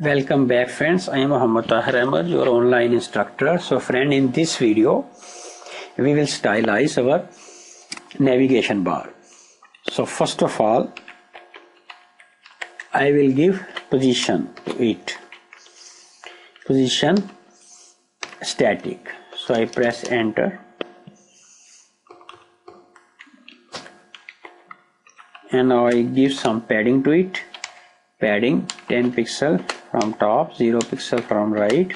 Welcome back friends, I am Muhammad Tahir Ahmed, your online instructor. So friend, in this video we will stylize our navigation bar. So first of all I will give position to it, position static. So I press enter and now I give some padding to it. Padding 10 pixel from top, 0 pixel from right,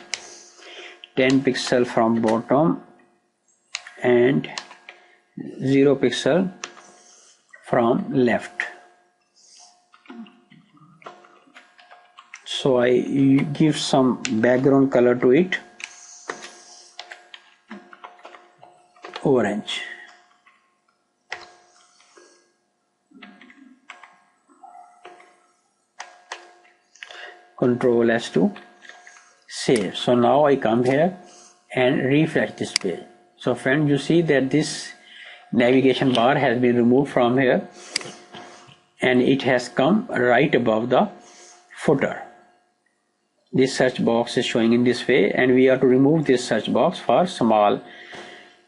10 pixel from bottom and 0 pixel from left. So I give some background color to it, orange. Control S to save. So now I come here and refresh this page. So friend, you see that this navigation bar has been removed from here and it has come right above the footer. This search box is showing in this way and we have to remove this search box for small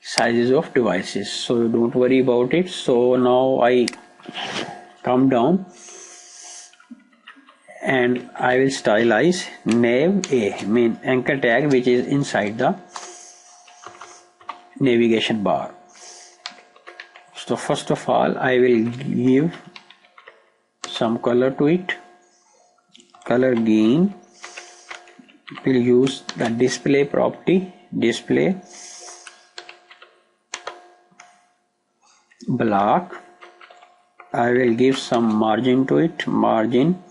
sizes of devices. So don't worry about it. So now I come down and I will stylize nav A, mean anchor tag, which is inside the navigation bar. So first of all I will give some color to it, color green. We'll use the display property, display black. I will give some margin to it, margin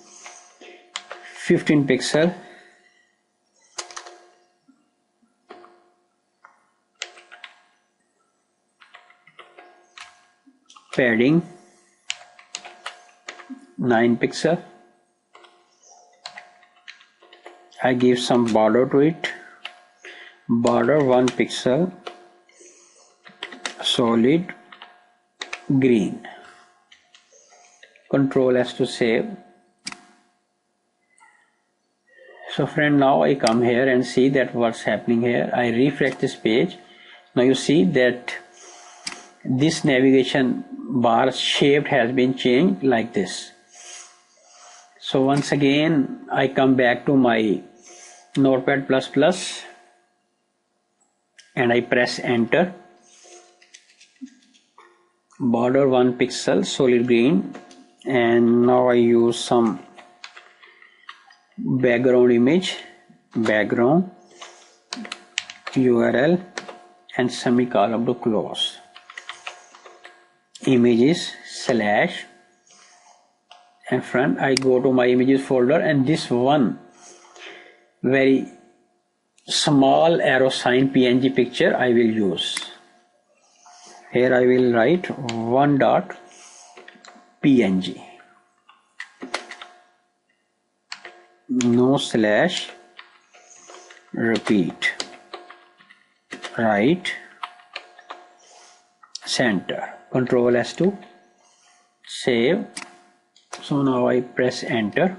15 pixel, padding 9 pixel. I give some border to it, border 1 pixel, solid green. Control S to save. So friend, now I come here and see that what's happening here. I refresh this page. Now you see that this navigation bar shape has been changed like this. So once again I come back to my Notepad++ and I press enter. Border 1 pixel, solid green, and now I use some background image, background URL and semicolon to close. Images slash, and front I go to my images folder, and this one very small arrow sign PNG picture I will use. Here I will write one.png, no slash, repeat, right, center. Control S to save. So now I press enter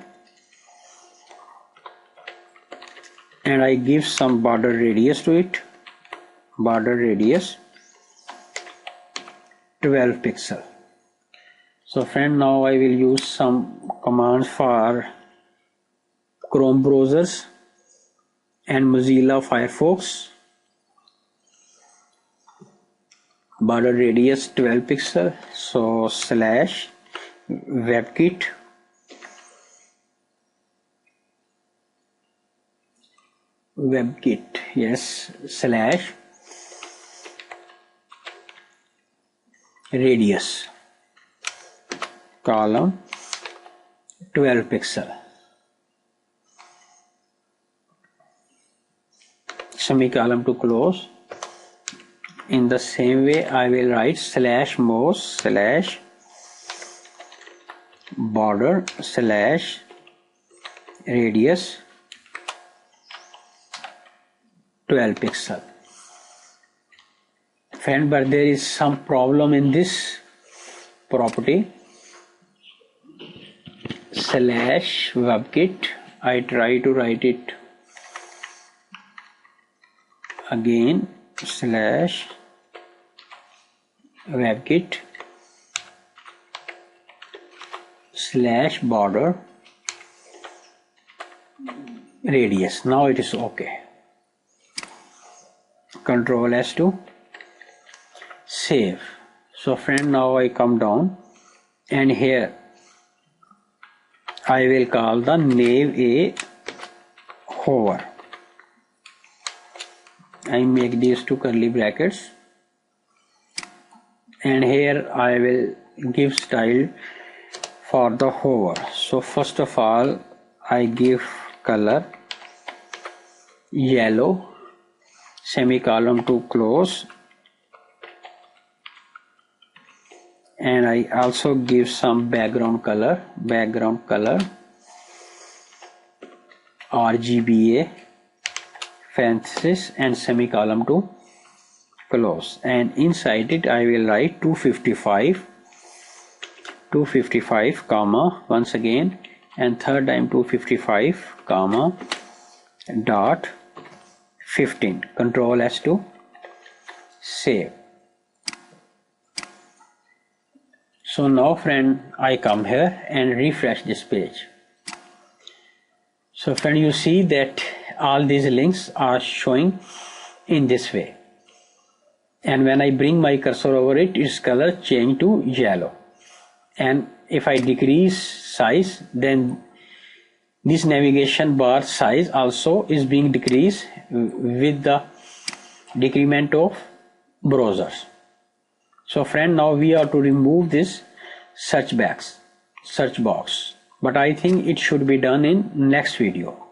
and I give some border radius to it, border radius 12 pixel. So friend, now I will use some commands for Chrome browsers and Mozilla Firefox. Border radius 12 pixel, so slash webkit yes, slash radius column 12 pixel, semicolon to close. In the same way I will write slash mouse slash border slash radius 12 pixel. Friend, but there is some problem in this property. slash webkit I try to write it again, slash WebKit slash border radius. Now it is okay. Control S to save. So friend, now I come down and here I will call the nav a hover. I make these two curly brackets and here I will give style for the hover. So first of all I give color yellow, semicolon to close, and I also give some background color RGBA, parenthesis and semicolon to close, and inside it I will write 255 comma once again, and third time 255 comma dot 15. Control S to save. So now friend, I come here and refresh this page. So friend, you see that all these links are showing in this way, and when I bring my cursor over it, its color change to yellow, and if I decrease size, then this navigation bar size also is being decreased with the decrement of browsers. So friend, now we are to remove this search box, but I think it should be done in next video.